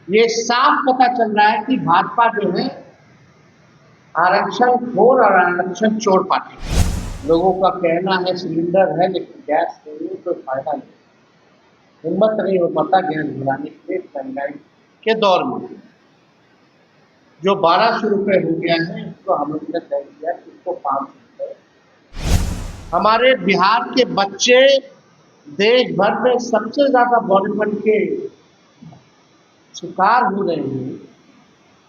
ये साफ पता चल रहा है कि भाजपा जो है आरक्षण खोर और आरक्षण चोर पार्टी है। लोगों का कहना है सिलेंडर है लेकिन गैस नहीं है, कोई फायदा नहीं। हिम्मत नहीं हो पाता गैस भराने के लिए महंगाई के दौर में। जो 1200 रुपये हो गया है उसको हम लोग ने तय किया कि उसको 500 रुपये। हमारे बिहार के बच्चे देश भर में सबसे ज्यादा बॉलीवुड के शिकार हो रहे हैं।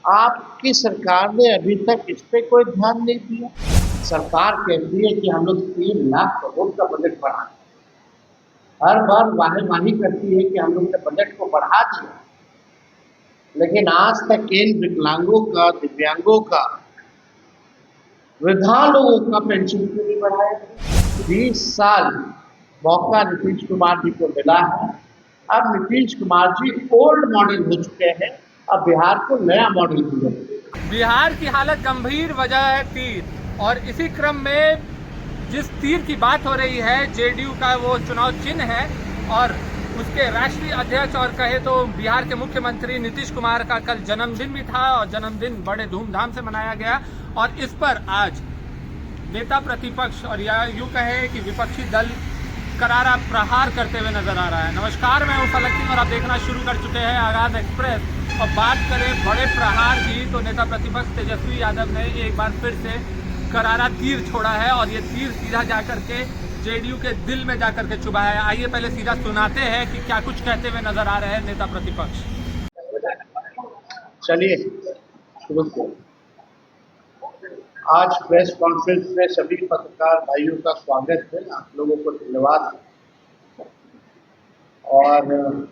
आपकी सरकार ने अभी तक इस पे कोई ध्यान नहीं दिया। सरकार कहती है कि हम लोग 3 लाख करोड़ का बजट बढ़ा, हर बार वाही करती है कि हम लोग ने बजट को बढ़ा दिया, लेकिन आज तक इन विकलांगों का, दिव्यांगों का, वृद्धा लोगों का पेंशन क्यों नहीं बढ़ाया? 20 साल मौका नीतीश कुमार जी को मिला है। अब नीतीश कुमार जी ओल्ड मॉडल हो चुके हैं, अब बिहार को नया मॉडल दिया। बिहार की हालत गंभीर, वजह है तीर। और इसी क्रम में जिस तीर की बात हो रही है, जेडीयू का वो चुनाव चिन्ह है और उसके राष्ट्रीय अध्यक्ष और कहे तो बिहार के मुख्यमंत्री नीतीश कुमार का कल जन्मदिन भी था और जन्मदिन बड़े धूमधाम से मनाया गया। और इस पर आज नेता प्रतिपक्ष और या यूँ कहे कि विपक्षी दल करारा प्रहार करते हुए नजर आ रहा है। नमस्कार, मैं हूं फलक सिंह और आप देखना शुरू कर चुके हैं आगाज एक्सप्रेस। और बात करें बड़े प्रहार की तो नेता प्रतिपक्ष तेजस्वी यादव ने एक बार फिर से करारा तीर छोड़ा है और ये तीर सीधा जाकर के जेडीयू के दिल में जाकर के चुभा है। आइए पहले सीधा सुनाते हैं कि क्या कुछ कहते हुए नजर आ रहे हैं नेता प्रतिपक्ष। चलिए शुरू करें। आज प्रेस कॉन्फ्रेंस में सभी पत्रकार भाइयों का स्वागत है। आप लोगों को धन्यवाद। और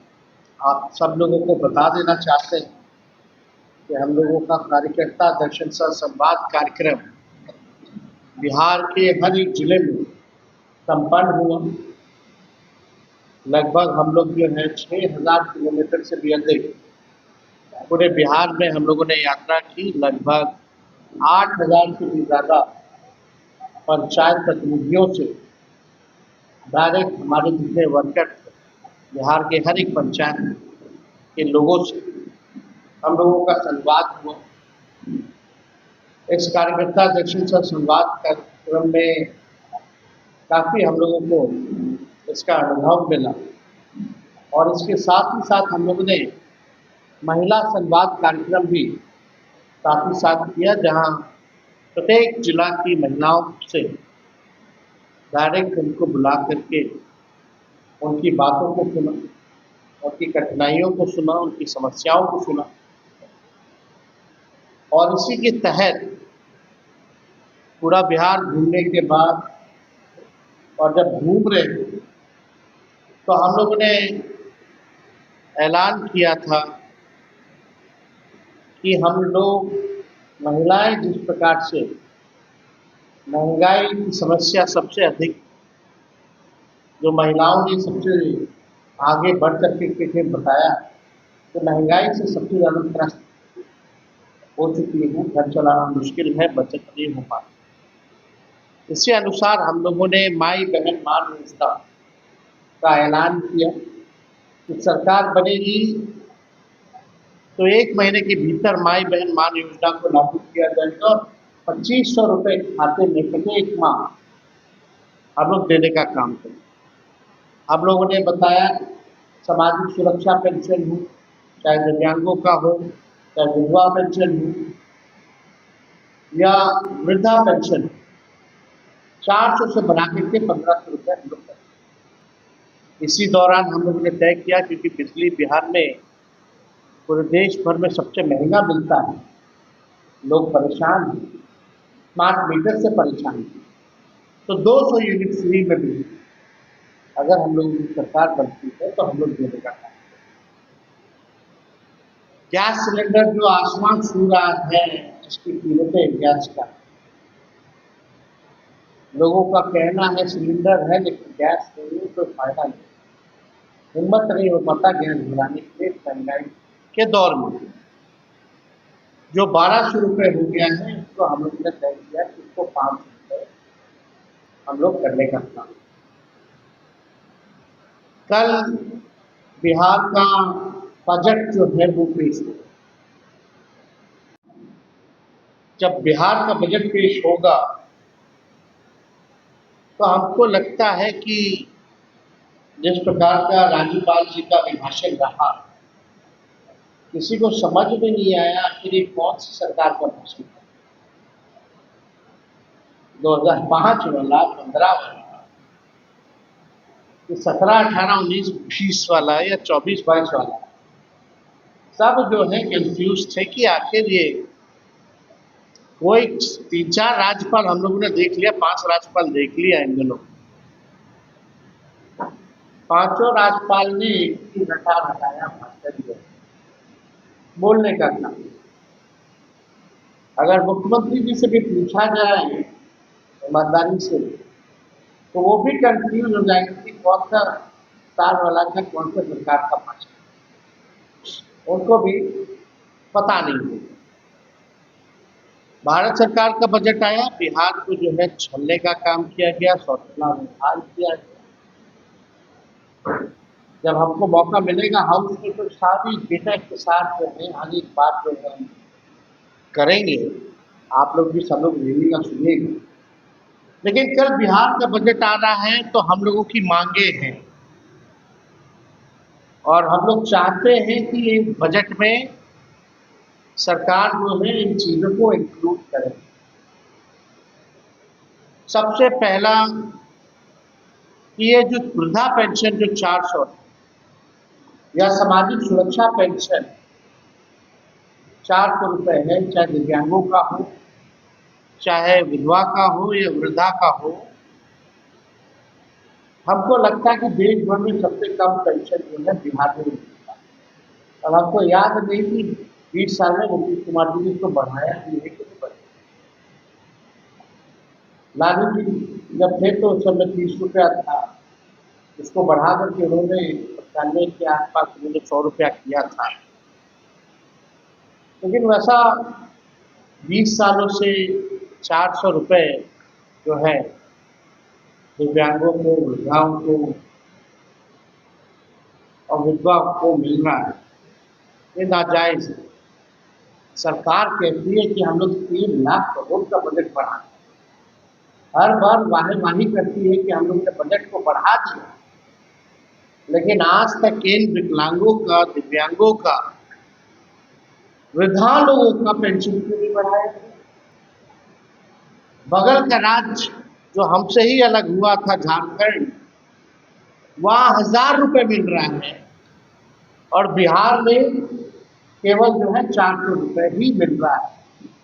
आप सब लोगों को बता देना चाहते हैं कि हम लोगों का कार्यकर्ता दर्शन सह संवाद कार्यक्रम बिहार के हर एक जिले में संपन्न हुआ। लगभग हम लोग जो है 6000 किलोमीटर से भी अधिक पूरे बिहार में हम लोगों ने यात्रा की। लगभग 8000 से भी ज़्यादा पंचायत प्रतिनिधियों से, डायरेक्ट हमारे जितने वर्कर बिहार के हर एक पंचायत के लोगों से हम लोगों का संवाद हुआ। इस कार्यकर्ता दर्शन सह संवाद कार्यक्रम में काफ़ी हम लोगों को इसका अनुभव मिला। और इसके साथ ही साथ हम लोगों ने महिला संवाद कार्यक्रम भी काफ़ी साथ किया, जहां प्रत्येक जिला की महिलाओं से डायरेक्ट उनको बुला करके उनकी बातों को सुना, उनकी कठिनाइयों को सुना, उनकी समस्याओं को सुना। और इसी के तहत पूरा बिहार घूमने के बाद और जब घूम रहे थे तो हम लोगों ने ऐलान किया था कि हम लोग महिलाएं जिस प्रकार से महंगाई की समस्या सबसे अधिक, जो महिलाओं ने सबसे आगे बढ़ करके बताया कि महंगाई से सबसे ज़्यादा त्रस्त हो चुकी है, घर चलाना मुश्किल है, बचत नहीं हो पाती। इसी अनुसार हम लोगों ने माई बहन मान योजना का ऐलान किया कि सरकार बनेगी तो 1 महीने के भीतर माई बहन मान योजना को लागू किया जाएगा और 2500 रुपये खाते में प्रत्येक माह हम लोग देने का काम करें। हम लोगों ने बताया सामाजिक सुरक्षा पेंशन हो, चाहे दिव्यांगों का हो, चाहे विधवा पेंशन हो या वृद्धा पेंशन, 400 से बढ़ा करके 1500 रुपये हम लोग करें। इसी दौरान हम लोगों ने तय किया, क्योंकि बिजली बिहार में पूरे देश भर में सबसे महंगा मिलता है, लोग परेशान हैं, स्मार्ट मीटर से परेशान हैं, तो 200 यूनिट फ्री में भी अगर हम लोगों की सरकार बनती है तो हम लोग देने का काम करें। गैस सिलेंडर जो आसमान छू रहा है, इसकी कीमतें गैस का, लोगों का कहना है सिलेंडर है लेकिन गैस नहीं है, कोई फायदा नहीं। हिम्मत नहीं हो पाता गैस भराने के लिए महंगाई के दौर में। जो 1200 रुपये हो गया है उसको हम लोग ने तय किया कि उसको 500 रुपये हम लोग करने का काम। कल बिहार का बजट जो है वो पेश हो। जब बिहार का बजट पेश होगा तो हमको लगता है कि जिस प्रकार का राज्यपाल जी का अभिभाषण रहा, किसी को समझ में नहीं आया आखिर ये कौन सी सरकार का भाषण है। 2005 वाला, 15 वाला, 17, 18, 19, 20 वाला या 24, 22 वाला, सब जो है कंफ्यूज थे कि आखिर ये कोई 3-4 राज्यपाल हम लोगों ने देख लिया, 5 राज्यपाल देख लिया इन दिनों। 5 राज्यपाल ने एक ही रटाया भाषण दिया बोलने का काम। अगर मुख्यमंत्री जी से भी पूछा जाए ईमानदारी से तो वो भी कंफ्यूज हो जाएंगे कि कौन सा साल वाला का कौन सा सरकार का भाषण, उनको भी पता नहीं होगा। भारत सरकार का बजट आया, बिहार को जो है छलने का काम किया गया, सौतला व्यवहार किया गया। जब हमको मौका मिलेगा हाउस में तो सारी डेटा के साथ जो है आगे एक बात जो है करेंगे, आप लोग भी सब लोग मिलेगा सुनिएगा। लेकिन कल बिहार का बजट आ रहा है तो हम लोगों की मांगे हैं और हम लोग चाहते हैं कि ये बजट में सरकार जो है इन चीज़ों को इंक्लूड करे। सबसे पहला कि ये जो वृद्धा पेंशन जो 400 या सामाजिक सुरक्षा पेंशन 400 रुपये है, चाहे दिव्यांगों का हो, चाहे विधवा का हो या वृद्धा का हो, हमको लगता है कि देश भर में सबसे कम पेंशन जो है बिहार में मिलता है। और हमको याद नहीं कि 20 साल में नीतीश कुमार जी ने इसको बढ़ाया भी है कि नहीं बढ़ाया। लालू जी जब थे तो उस समय 30 रुपया था, इसको बढ़ा करके उन्होंने 95 के आसपास उन्होंने 100 रुपया किया था। लेकिन वैसा 20 सालों से 400 रुपये जो है दिव्यांगों को, वृद्धाओं को और विधवा को मिल रहा है, ये नाजायज़ है। सरकार कहती है कि हम लोग 3 लाख करोड़ का बजट बढ़ाएं, हर बार वाही करती है कि हम लोग ने बजट को बढ़ा दिया, लेकिन आज तक इन विकलांगों का, दिव्यांगों का, वृद्धा लोगों का पेंशन क्यों नहीं बढ़ाया। बगल का राज्य जो हमसे ही अलग हुआ था झारखंड, वहाँ 1000 रुपये मिल रहा है और बिहार में केवल जो है 400 रुपये ही मिल रहा है।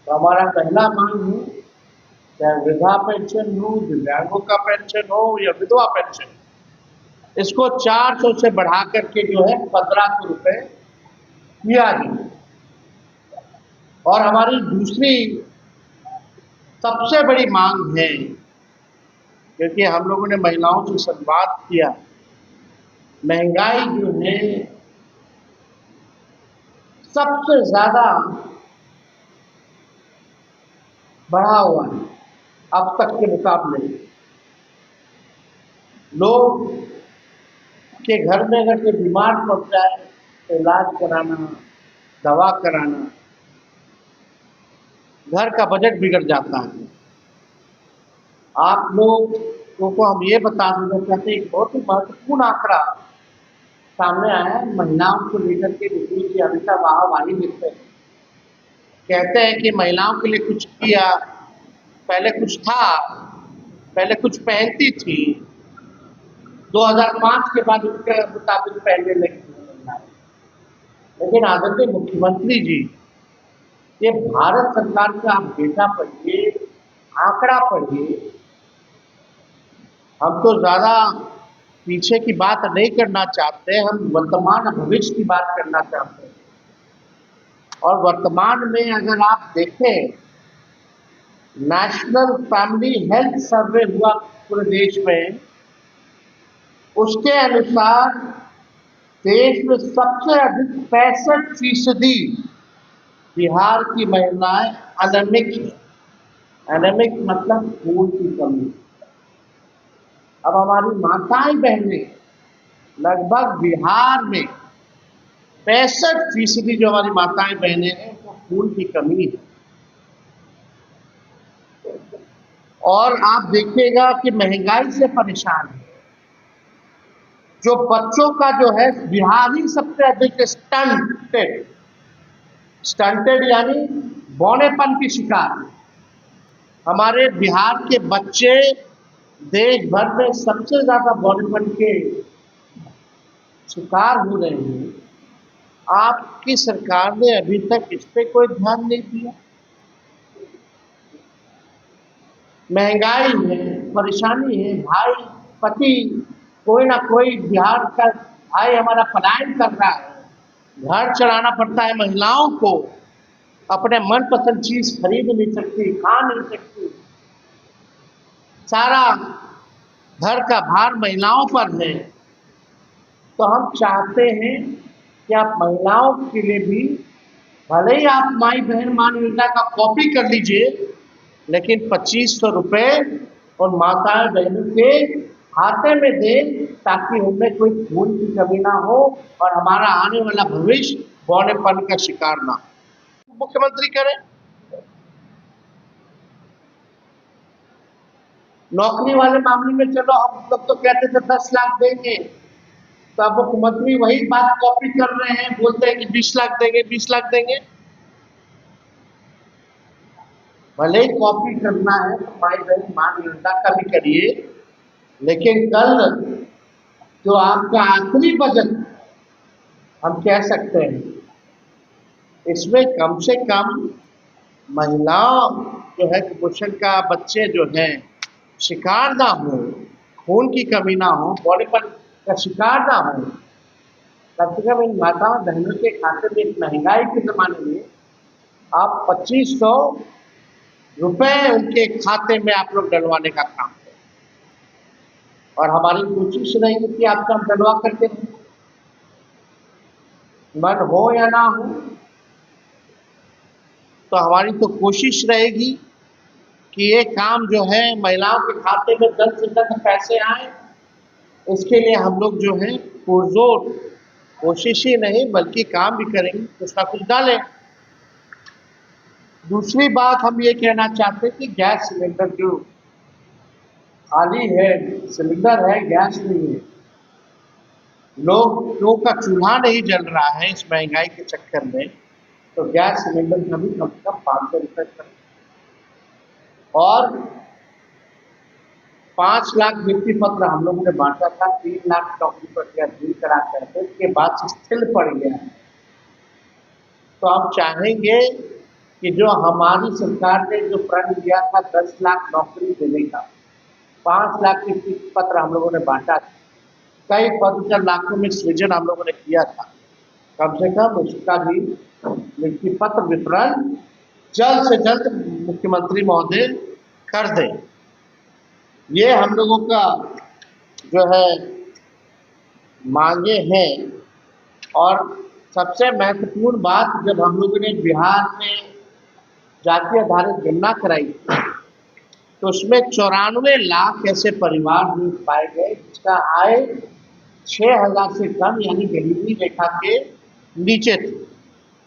तो हमारा पहला मांग है, चाहे वृद्धा पेंशन हो, दिव्यांगों का पेंशन हो या विधवा पेंशन, इसको 400 से बढ़ा करके जो है 1500 रुपये किया जाए। और हमारी दूसरी सबसे बड़ी मांग है, क्योंकि हम लोगों ने महिलाओं से संवाद किया, महंगाई जो है सबसे ज़्यादा बढ़ा हुआ है अब तक के मुकाबले। लोग के घर में अगर कोई बीमार पड़ जाए तो इलाज कराना, दवा कराना, घर का बजट बिगड़ जाता है। आप लोगों को हम ये बता देना चाहते हैं, एक बहुत ही महत्वपूर्ण आंकड़ा सामने आया है महिलाओं को लेकर के। नीतीश जी हमेशा वाहवाही देते हैं, कहते हैं कि महिलाओं के लिए कुछ किया, पहले कुछ था, पहले कुछ पहनती थी, 2005 के बाद उसके मुताबिक पहनने लगी। लेकिन आदरणीय मुख्यमंत्री जी, ये भारत सरकार का आप डेटा पढ़िए, आंकड़ा पढ़िए। हम तो ज़्यादा पीछे की बात नहीं करना चाहते, हम वर्तमान भविष्य की बात करना चाहते हैं। और वर्तमान में अगर आप देखें, नेशनल फैमिली हेल्थ सर्वे हुआ पूरे देश में, उसके अनुसार देश में सबसे अधिक 65% बिहार की महिलाएं एनीमिक है। एनीमिक मतलब खून की कमी। अब हमारी माताएं बहनें लगभग बिहार में 65% जो हमारी माताएं बहनें हैं वो खून की कमी है। और आप देखिएगा कि महंगाई से परेशान है। जो बच्चों का जो है बिहार ही सबसे अधिक स्टंटेड यानी बौनेपन की शिकार। हमारे बिहार के बच्चे देश भर में सबसे ज्यादा बौनेपन के शिकार हो रहे हैं। आपकी सरकार ने अभी तक इस पे कोई ध्यान नहीं दिया। महंगाई है, परेशानी है, भाई पति कोई ना कोई बिहार का भाई हमारा पलायन कर रहा है, घर चलाना पड़ता है, महिलाओं को अपने मनपसंद चीज खरीद नहीं सकती, खा नहीं सकती, सारा घर का भार महिलाओं पर है। तो हम चाहते हैं कि आप महिलाओं के लिए भी भले ही आप माई बहन मान योजना का कॉपी कर लीजिए, लेकिन 2500 रुपये और माता बहनों के खाते में दें, ताकि उनमें कोई खून की कमी ना हो और हमारा आने वाला भविष्य बौनेपन का शिकार ना हो। मुख्यमंत्री करें। नौकरी वाले मामले में चलो हम लोग तो कहते थे 10 लाख देंगे, तो अब मुख्यमंत्री वही बात कॉपी कर रहे हैं, बोलते हैं कि 20 लाख देंगे, 20 लाख देंगे। भले ही कॉपी करना है तो माई बहन मान योजना का भी करिए, लेकिन कल जो आपका आखिरी बजट हम कह सकते हैं, इसमें कम से कम महिलाओं जो है कुपोषण का बच्चे जो हैं शिकार ना हो, खून की कमी ना हो, बौनेपन का शिकार ना हो। कम से कम इन माता बहनों के खाते में महंगाई के जमाने में आप 2500 रुपए उनके खाते में आप लोग डलवाने का काम करें। और हमारी कोशिश रहेगी कि आपका हम डलवा करके मन हो या ना हो, तो हमारी तो कोशिश रहेगी कि ये काम जो है महिलाओं के खाते में जल्द से जल्द पैसे आए। इसके लिए हम लोग जो है पुरजोर कोशिश ही नहीं बल्कि काम भी करेंगे, कुछ ना कुछ डालें। दूसरी बात हम ये कहना चाहते हैं कि गैस सिलेंडर जो खाली है, सिलेंडर है, गैस नहीं है, लोगों का चूल्हा नहीं जल रहा है इस महंगाई के चक्कर में, तो गैस सिलेंडर का भी कम से कम 500 रुपये करें। और 5 लाख नियुक्ति पत्र हम लोगों ने बांटा था, 3 लाख नौकरी प्रक्रिया दूर करा करके उसके बाद से स्थिर पड़ गया है। तो हम चाहेंगे कि जो हमारी सरकार ने जो प्रण लिया था 10 लाख नौकरी देने का, 5 लाख नियुक्ति पत्र हम लोगों ने बांटा था, कई पद लाखों में सृजन हम लोगों ने किया था, कम से कम उसका भी नियुक्ति पत्र वितरण जल्द से जल्द मुख्यमंत्री महोदय कर दें। ये हम लोगों का जो है मांगे हैं। और सबसे महत्वपूर्ण बात, जब हम लोगों ने बिहार में जाति आधारित गणना कराई तो उसमें 94 लाख ऐसे परिवार भी पाए गए जिसका आय 6000 से कम यानी गरीबी रेखा के नीचे थे।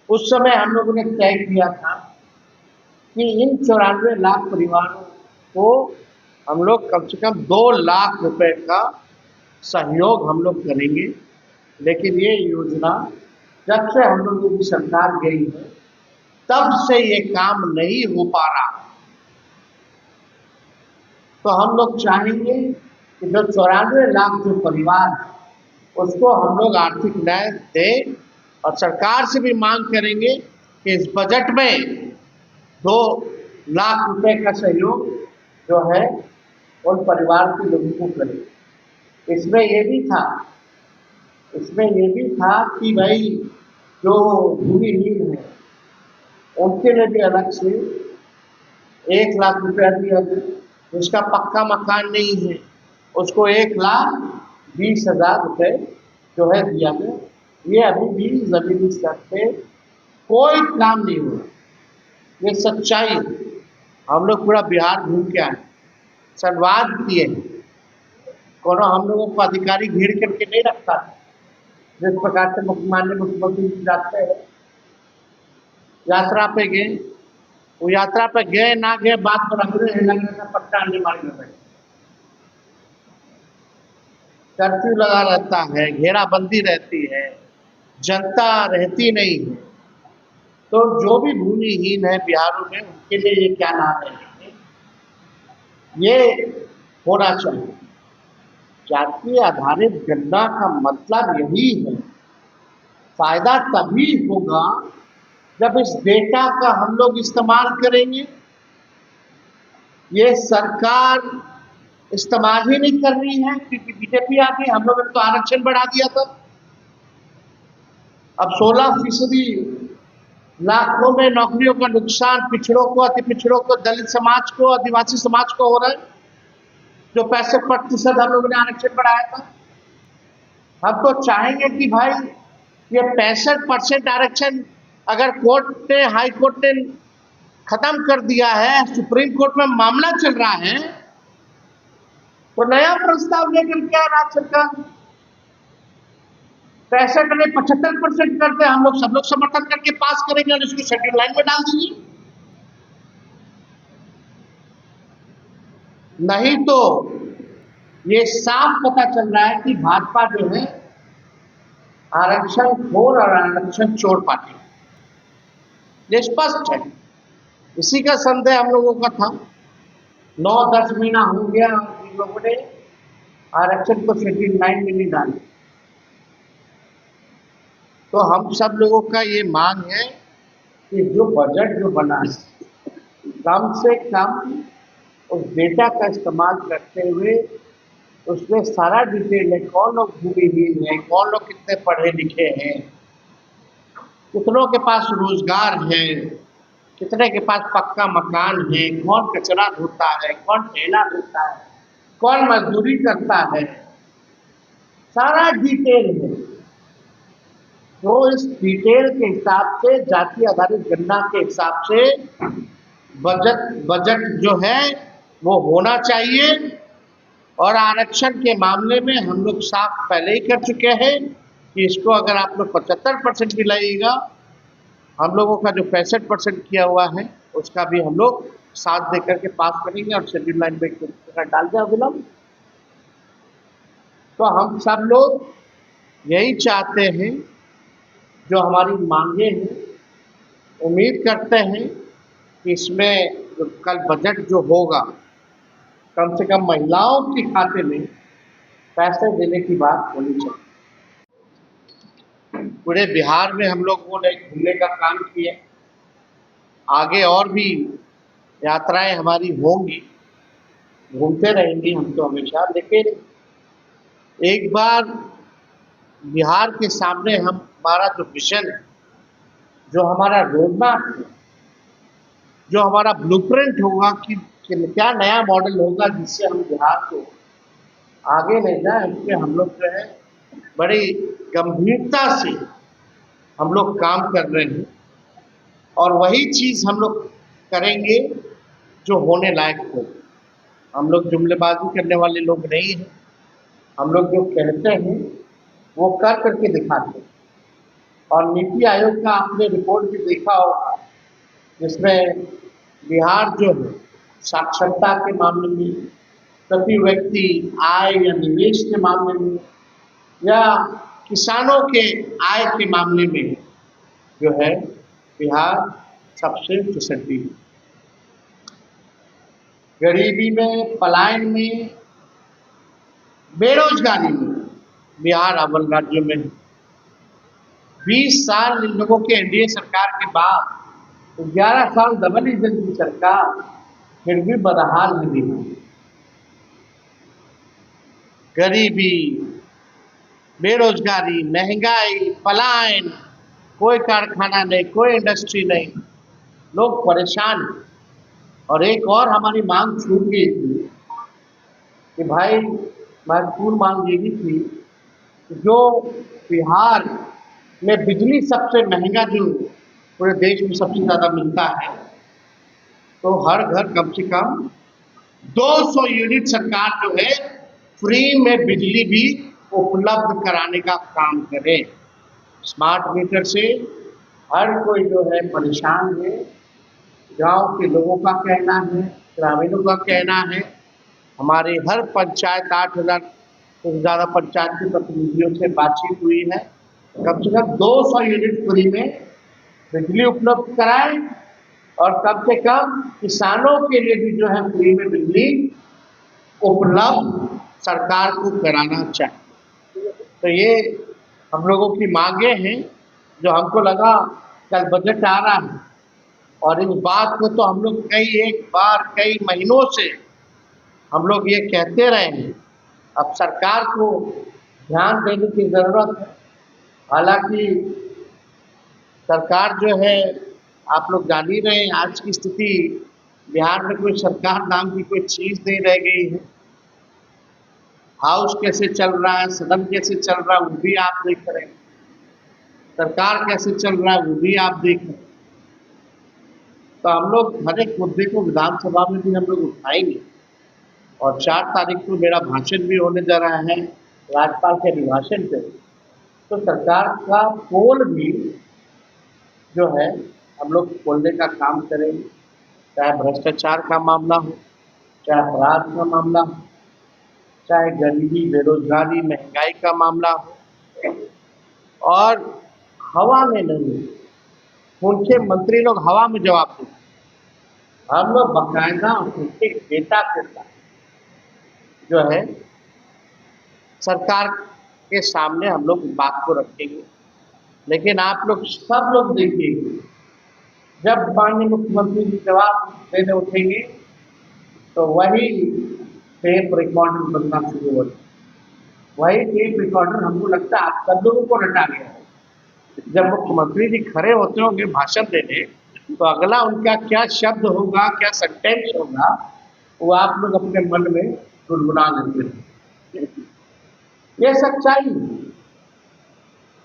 उस समय हम लोगों ने तय किया था कि इन 94 लाख परिवारों को हम लोग कम से कम 2 लाख रुपए का सहयोग हम लोग करेंगे। लेकिन ये योजना जब से हम लोगों की सरकार गई है तब से ये काम नहीं हो पा रहा। तो हम लोग चाहेंगे कि जो 94 लाख जो परिवार उसको हम लोग आर्थिक न्याय दें, और सरकार से भी मांग करेंगे कि इस बजट में 2 लाख रुपए का सहयोग जो है उन परिवार के लोगों को करें। इसमें ये भी था कि भाई जो भूमिहीन है उनके लिए भी अलग से 1 लाख रुपया दिया जाए, जिसका पक्का मकान नहीं है उसको 1,20,000 रुपये जो है दिया गया। ये अभी भी जमीनी स्तर पे कोई काम नहीं हुआ, ये सच्चाई है। हम लोग पूरा बिहार घूम के आए, संवाद किए, कोनो हम लोगों को अधिकारी घेर करके नहीं रखता था, जिस प्रकार से माननीय मुख्यमंत्री जी जाते हैं, यात्रा पे गए, वो यात्रा पे गए ना गए बात पर रख रहे हैं, लग रहा था पट्टा अंडे मारने में। कर्फ्यू लगा रहता है, घेराबंदी रहती है, जनता रहती नहीं है। तो जो भी भूमिहीन है बिहार में, उनके लिए ये क्या नाम है, ये होना चाहिए। जातीय आधारित गणना का मतलब यही है। फायदा तभी होगा जब इस डेटा का हम लोग इस्तेमाल करेंगे। ये सरकार इस्तेमाल ही नहीं कर रही है, क्योंकि बीजेपी आ गई। हम लोगों ने तो आरक्षण बढ़ा दिया था, अब 16% लाखों में नौकरियों का नुकसान पिछड़ों को, अति पिछड़ों को, दलित समाज को, आदिवासी समाज को हो रहा है। जो 65% हम लोगों ने आरक्षण बढ़ाया था, हम तो चाहेंगे कि भाई ये 65% आरक्षण अगर कोर्ट ने, हाई कोर्ट ने खत्म कर दिया है, सुप्रीम कोर्ट में मामला चल रहा है, तो नया प्रस्ताव लेकर के राज्य सरकार 65 ने 75% करते, हम लोग सब लोग समर्थन करके पास करेंगे और इसको शेड्यूल लाइन में डाल देंगे। नहीं तो ये साफ पता चल रहा है कि भाजपा जो है आरक्षण खोर और आरक्षण चोर पार्टी, ये स्पष्ट है। इसी का संदेह हम लोगों का था। 9-10 महीना हो गया इन लोगों ने आरक्षण को शेड्यूल लाइन में नहीं डाला। तो हम सब लोगों का ये मांग है कि जो बजट जो बना है, कम से कम उस डेटा का इस्तेमाल करते हुए उसमें सारा डिटेल है, कौन लोग भूमिहीन है, कौन लोग कितने पढ़े लिखे हैं, कितनों के पास रोजगार है, कितने के पास पक्का मकान है, कौन कचरा धोता है, कौन ठेला धोता है, कौन मजदूरी करता है, सारा डिटेल है। तो इस डिटेल के हिसाब से, जाति आधारित गणना के हिसाब से बजट जो है वो होना चाहिए। और आरक्षण के मामले में हम लोग साफ पहले ही कर चुके हैं कि इसको अगर आप लोग 75% भी लाइएगा, हम लोगों का जो 65% किया हुआ है उसका भी हम लोग साथ दे करके पास करेंगे और शेड्यूल लाइन में डाल दें अविलंब। तो हम सब लोग यही चाहते हैं, जो हमारी मांगे हैं, उम्मीद करते हैं कि इसमें जो कल बजट जो होगा, कम से कम महिलाओं के खाते में पैसे देने की बात होनी चाहिए। पूरे बिहार में हम लोगों ने घूमने का काम किया, आगे और भी यात्राएं हमारी होंगी, घूमते रहेंगे हम तो हमेशा। लेकिन एक बार बिहार के सामने हमारा जो विजन है, जो हमारा रोडमैप है, जो हमारा ब्लूप्रिंट होगा कि क्या नया मॉडल होगा जिससे हम बिहार को आगे ले जाए, उसमें हम लोग जो है बड़ी गंभीरता से हम लोग काम कर रहे हैं। और वही चीज़ हम लोग करेंगे जो होने लायक हो। हम लोग जुमलेबाजी करने वाले लोग नहीं हैं। हम लोग जो कहते हैं वो कर करके दिखाते हैं। और नीति आयोग का आपने रिपोर्ट भी देखा होगा, जिसमें बिहार जो है साक्षरता के मामले में, प्रति व्यक्ति आय या निवेश के मामले में, या किसानों के आय के मामले में जो है बिहार सबसे पिछड़ी है। गरीबी में, पलायन में, बेरोजगारी में बिहार अव्वल राज्यों में है। 20 साल इन लोगों के एनडीए सरकार के बाद, 11 साल डबल इंजन की सरकार, फिर भी बदहाल है बिहार। गरीबी, बेरोजगारी, महंगाई, पलायन, कोई कारखाना नहीं, कोई इंडस्ट्री नहीं, लोग परेशान हैं। और एक और हमारी मांग छूट गई थी कि भाई, महत्वपूर्ण मांग ये भी थी कि जो बिहार में बिजली सबसे महंगा, जो पूरे देश में सबसे ज़्यादा मिलता है, तो हर घर कम से कम 200 यूनिट सरकार जो है फ्री में बिजली भी उपलब्ध कराने का काम करें। स्मार्ट मीटर से हर कोई जो है परेशान है। गांव के लोगों का कहना है, ग्रामीणों का कहना है। हमारे हर पंचायत 8,000 से ज़्यादा पंचायत के प्रतिनिधियों से बातचीत हुई है। कम से कम 200 यूनिट फ्री में बिजली उपलब्ध कराएं और कम से कम किसानों के लिए भी जो है फ्री में बिजली उपलब्ध सरकार को कराना चाहिए। तो ये हम लोगों की मांगे हैं, जो हमको लगा कल बजट आ रहा है और इस बात को तो हम लोग कई महीनों से हम लोग ये कहते रहे हैं। अब सरकार को ध्यान देने की ज़रूरत है। हालांकि सरकार जो है, आप लोग जान ही रहे हैं, आज की स्थिति बिहार में कोई सरकार नाम की कोई चीज़ नहीं रह गई है। हाउस कैसे चल रहा है, सदन कैसे चल रहा है, वो भी आप देख रहे हैं। सरकार कैसे चल रहा है, वो भी आप देख रहे हैं। तो हम लोग हर एक मुद्दे को विधानसभा में भी हम लोग उठाएंगे और 4 तारीख को मेरा भाषण भी होने जा रहा है राज्यपाल के अभिभाषण पे। तो सरकार का पोल भी जो है हम लोग खोलने का काम करेंगे, चाहे भ्रष्टाचार का मामला हो, चाहे अपराध का मामला हो, चाहे गरीबी, बेरोजगारी, महंगाई का मामला हो। और हवा में नहीं, उनके मंत्री लोग हवा में जवाब देते, हम लोग बाकायदा उनके डेटा के साथ जो है सरकार के सामने हम लोग इस बात को रखेंगे। लेकिन आप लोग सब लोग देखिए, जब माननीय मुख्यमंत्री जी जवाब देने उठेंगे तो वही टेप रिकॉर्डर बनना शुरू हो जाए। वही टेप रिकॉर्डर हमको लगता है आप सब लोगों को रटा गया है। जब मुख्यमंत्री जी खड़े होते होंगे भाषण देने, तो अगला उनका क्या शब्द होगा, क्या सेंटेंस होगा, वो आप लोग अपने मन में गुनगुना लेते हैं। ये सच्चाई है।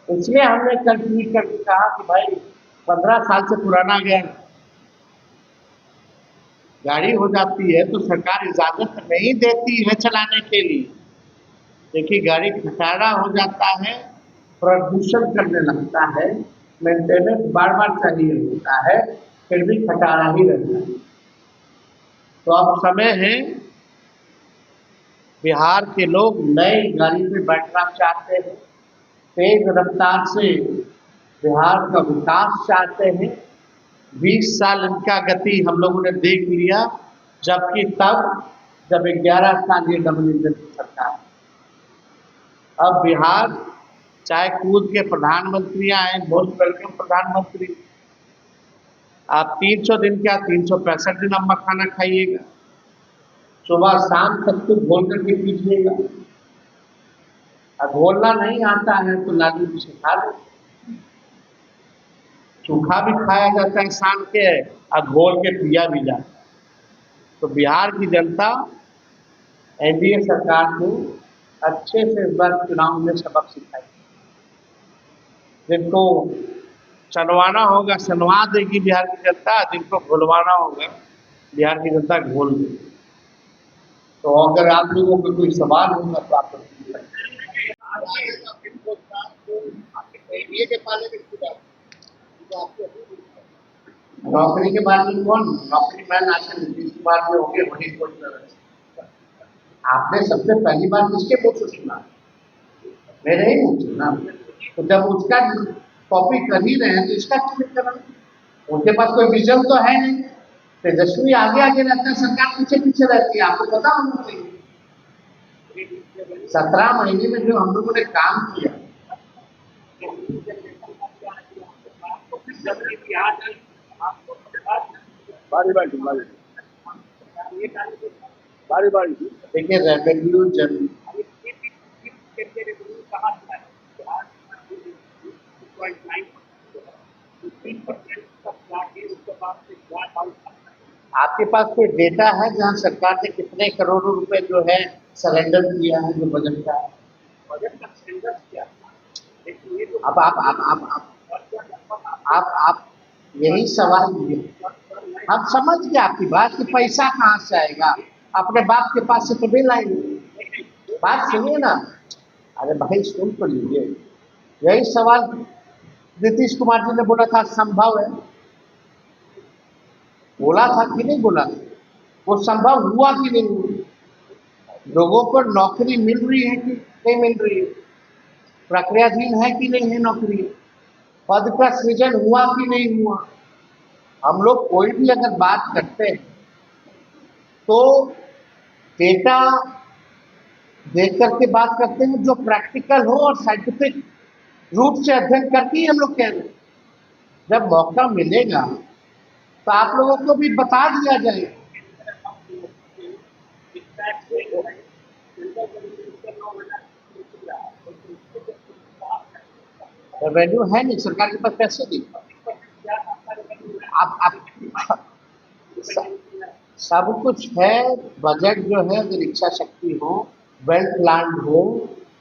इसलिए हमने कल ट्वीट करके कहा कि भाई 15 साल से पुराना गाड़ी हो जाती है तो सरकार इजाजत नहीं देती है चलाने के लिए। देखिए, गाड़ी खटारा हो जाता है, प्रदूषण करने लगता है, मेंटेनेंस बार बार चाहिए होता है, फिर भी खटारा ही रहता है। तो अब समय है, बिहार के लोग नई गाड़ी पे बैठना चाहते हैं, तेज रफ्तार से बिहार का विकास चाहते हैं। 20 साल इनका गति हम लोगों ने देख लिया, जबकि जब 11 साल ये डबल इंजन की सरकार। अब बिहार चाहे कूद के प्रधानमंत्री आए, मोस्ट वेलकम प्रधानमंत्री। आप 300 दिन क्या 365 दिन अम्मा खाना खाइएगा, सुबह शाम तक तो घोल करके पीजिएगा। अब घोलना नहीं आता है तो लालू जी सिखा दे। सूखा भी खाया जाता है शाम के और घोल के पिया भी जाता है। तो बिहार की जनता एनडीए सरकार को अच्छे से इस बार चुनाव में सबक सिखाई। जिनको चनवाना होगा सनवा देगी बिहार की जनता, जिनको घोलवाना होगा बिहार की जनता घोल देगी। तो अगर आप लोगों को कोई सवाल होगा तो आप नौकरी के बारे में कौन नौकरी मैन आजकल नीतीश कुमार में होंगे, वही सोच रहे। आपने सबसे पहली बार किसके मुंह से सुना? मेरे ही मुंह से ना। तो जब उसका कॉपी कर ही रहे हैं तो इसका क्यों करना? उनके पास कोई विजन तो है नहीं। तेजस्वी आगे आगे रहता है, सरकार पीछे पीछे रहती है, आपको पता होना चाहिए। 17 महीने में जो हम लोगों ने काम किया, देखिए रेवेन्यू जन आपके पास कोई डेटा है जहां सरकार ने कितने करोड़ों रुपए जो है सरेंडर किया है? जो बजट का सरेंडर किया। अब आप यही सवाल किए। हम समझ गए आपकी बात कि पैसा कहाँ से आएगा, अपने बाप के पास से तो बिल आएंगे। बात सुनिए ना, अरे भाई सुन तो लीजिए, यही सवाल नीतीश कुमार जी ने बोला था, संभव है, बोला था कि नहीं बोला था? वो संभव हुआ कि नहीं हुआ? लोगों को नौकरी मिल रही है कि नहीं मिल रही है? प्रक्रियाधीन है कि नहीं है नौकरी? पद का सृजन हुआ कि नहीं हुआ? हम लोग कोई भी अगर बात करते हैं तो डेटा देख करके बात करते हैं, जो प्रैक्टिकल हो और साइंटिफिक रूप से अध्ययन करके ही हम लोग कह रहे हैं। जब मौका मिलेगा तो आप लोगों को भी बता दिया जाएगा। रेवेन्यू है नहीं, सरकार के पास पैसे नहीं। आप सब कुछ है, बजट जो है अगर इच्छा शक्ति हो, वेल प्लान हो,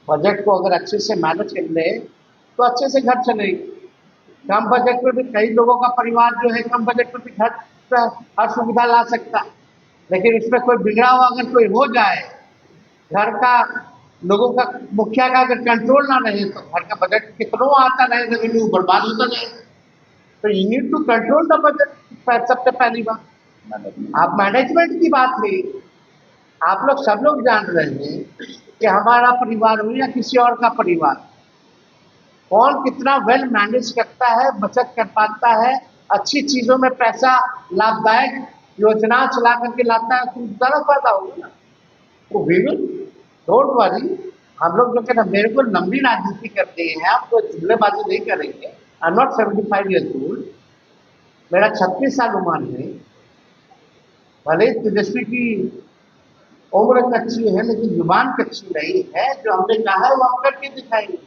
बजट को अगर अच्छे से मैनेज कर ले तो अच्छे से घर चलेगी। कम बजट में भी कई लोगों का परिवार जो है कम बजट में भी घर पर हर सुविधा ला सकता है, लेकिन इसमें कोई बिगड़ा हुआ अगर कोई हो जाए, घर का लोगों का मुखिया का अगर कंट्रोल ना रहे तो घर का बजट कितना आता रहे, रेवेन्यू बर्बाद होता जाए। तो you need to control the budget, सबसे पहली बात। आप मैनेजमेंट की बात नहीं, आप लोग सब लोग जान रहे हैं कि हमारा परिवार हो या किसी और का परिवार, कौन कितना वेल मैनेज करता है, बचत कर पाता है, अच्छी चीजों में पैसा लाभदायक योजना चला करके लाता है, तो ज़्यादा फायदा होगा ना। तो वी विल, डोंट वरी। हम लोग जो कहते हैं मेरे को लंबी राजनीति करते हैं, आप तो जुमलेबाजी नहीं करेंगे। I am not 75 years old, मेरा 36 साल उम्र है। भले तेजस्वी की उम्र कच्ची है लेकिन जुबान कच्ची नहीं है, जो हमने कहा है वो हम करके दिखाएंगे।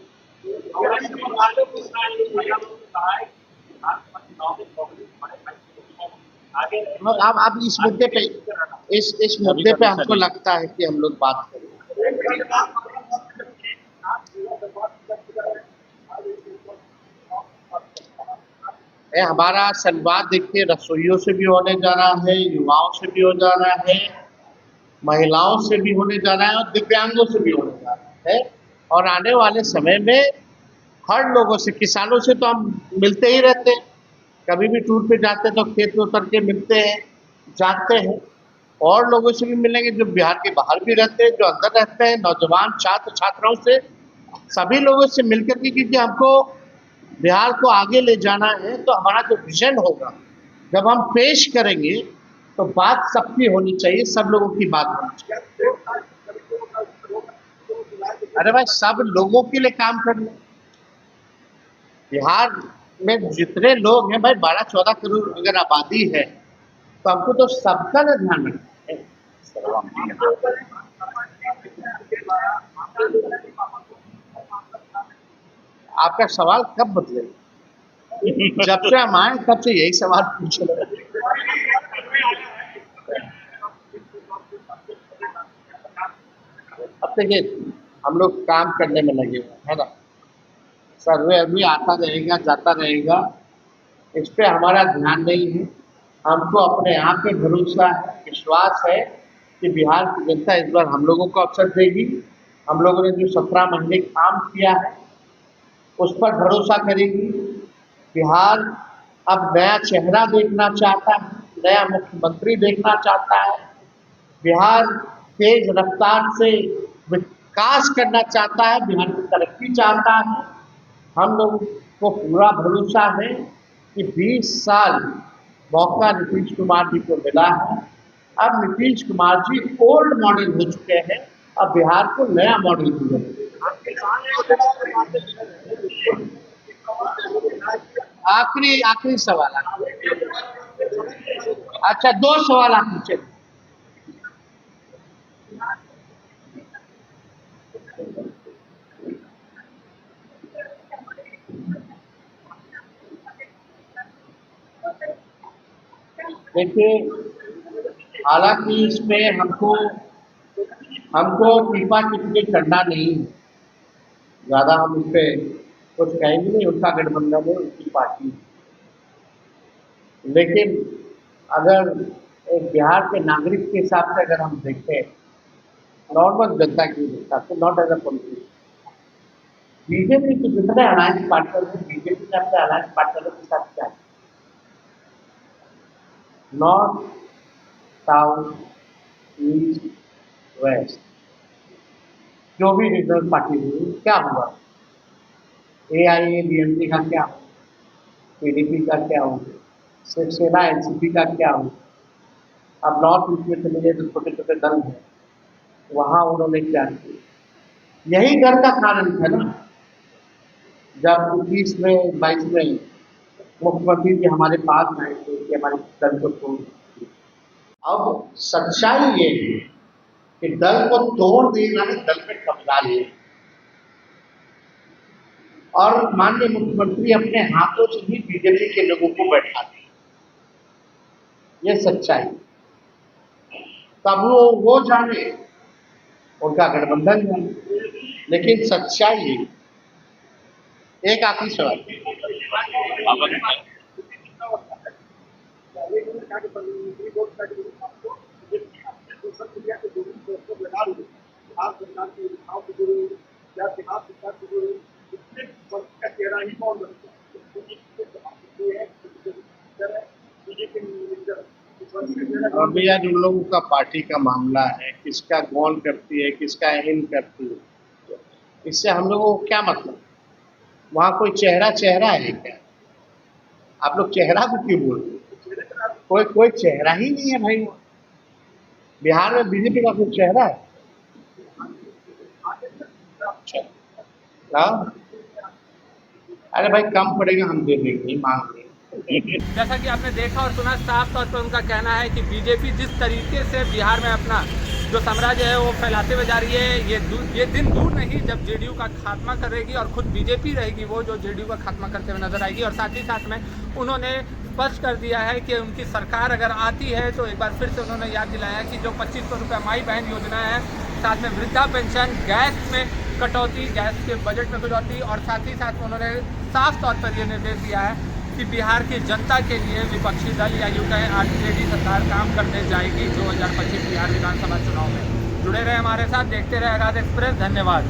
आप इस मुद्दे पे, इस मुद्दे पे हमको लगता है कि हम लोग बात करें। हमारा संवाद देखिए रसोइयों से भी होने जा रहा है, युवाओं से भी हो जा रहा है, महिलाओं से भी होने जा रहा है और दिव्यांगों से भी होने जा रहा है। और आने वाले समय में हर लोगों से, किसानों से तो हम मिलते ही रहते हैं, कभी भी टूर पे जाते हैं तो खेत में उतर के मिलते हैं, जाते हैं। और लोगों से भी मिलेंगे जो बिहार के बाहर भी रहते हैं, जो अंदर रहते हैं, नौजवान छात्र छात्राओं से, सभी लोगों से मिलकर के, क्योंकि हमको बिहार को आगे ले जाना है। तो हमारा जो विजन होगा जब हम पेश करेंगे तो बात सबकी होनी चाहिए, सब लोगों की बात होनी चाहिए। अरे भाई सब लोगों के लिए काम करना। बिहार में जितने लोग हैं भाई, 12-14 करोड़ अगर आबादी है तो हमको तो सबका ना ध्यान रखना है। आपका सवाल कब बदलेगा? जब से हम आए तब से यही सवाल पूछ रहे हैं। अब देखिए हम लोग काम करने में लगे हुए है ना, सर्वे अभी आता रहेगा जाता रहेगा, इस पे हमारा ध्यान नहीं है। हमको अपने आप पे भरोसा है, विश्वास है कि बिहार की जनता इस बार हम लोगों को अवसर देगी। हम लोगों ने जो 17 महीने काम किया है उस पर भरोसा करेगी। बिहार अब नया चेहरा देखना चाहता है, नया मुख्यमंत्री देखना चाहता है। बिहार तेज रफ्तार से विकास करना चाहता है, बिहार की तरक्की चाहता है। हम लोगों को पूरा भरोसा है कि 20 साल मौका नीतीश कुमार जी को मिला है। अब नीतीश कुमार जी ओल्ड मॉडल हो चुके हैं, अब बिहार को नया मॉडल दिया। आखिरी सवाल। अच्छा 2 सवाल आप पूछे। देखिए हालांकि इसमें हमको टीपा टिप्पणी करना नहीं, ज़्यादा हम उस पर कुछ कहेंगे नहीं, उनका गठबंधन है, उनकी पार्टी। लेकिन अगर एक बिहार के नागरिक के हिसाब से अगर हम देखें, नॉर्मल जनता के हिसाब से, not as a politician, BJP के जितने अलायंस पार्टनर हैं, बीजेपी ने अपने अलायंस पार्टनरों के साथ क्या है, नॉर्थ, साउथ, ईस्ट, वेस्ट, जो भी रीजनल पार्टी हुई, क्या हुआ, AIADMK का क्या हुआ, PDP का क्या हुआ, शिवसेना NCP का क्या हुआ। अब नॉर्थ ईस्ट में चले गए जो छोटे छोटे दल हैं, वहां उन्होंने क्या किया, यही डर का कारण था ना जब 21 में 22 में मुख्यमंत्री जी हमारे पास आए थे कि हमारे दल को तोड़ दीजिए। अब सच्चाई ये है कि दल को तोड़ देना है, दल पे कब्जा लेना, और माननीय मुख्यमंत्री अपने हाथों से ही बीजेपी के लोगों को बैठाते, ये सच्चाई। तब वो जाने, उनका गठबंधन जाने, लेकिन सच्चाई ये। एक आखिरी सवाल, अभी आज उन लोगों का पार्टी का मामला है, किसका गौन करती है, किसका अहिन करती है, इससे हम लोगों को क्या मतलब। वहाँ कोई चेहरा है क्या? आप लोग चेहरा को क्यों बोल रहे हो? कोई चेहरा ही नहीं है भाई। बिहार में बीजेपी का कोई चेहरा है? हाँ? अरे भाई कम पड़ेगा, हम दे देंगे, मांग लेंगे। जैसा कि आपने देखा और सुना, साफ तौर पर उनका कहना है कि बीजेपी जिस तरीके से बिहार में अपना जो साम्राज्य है वो फैलाते हुए जा रही है, ये दिन दूर नहीं जब जेडीयू का खात्मा करेगी और खुद बीजेपी रहेगी वो जो जेडीयू का खात्मा करते हुए नजर आएगी। और साथ ही साथ में उन्होंने स्पष्ट कर दिया है कि उनकी सरकार अगर आती है तो एक बार फिर से उन्होंने याद दिलाया कि जो 2500 रुपये माई बहन योजना है, साथ में वृद्धा पेंशन, गैस में कटौती, गैस के बजट में कटौती, और साथ ही साथ उन्होंने साफ तौर पर यह निर्देश दिया है कि बिहार की जनता के लिए विपक्षी दल या यूँ कहें आरजेडी सरकार काम करने जाएगी 2025 बिहार विधानसभा चुनाव में। जुड़े रहे हमारे साथ, देखते रहे आज़ाद एक्सप्रेस। धन्यवाद।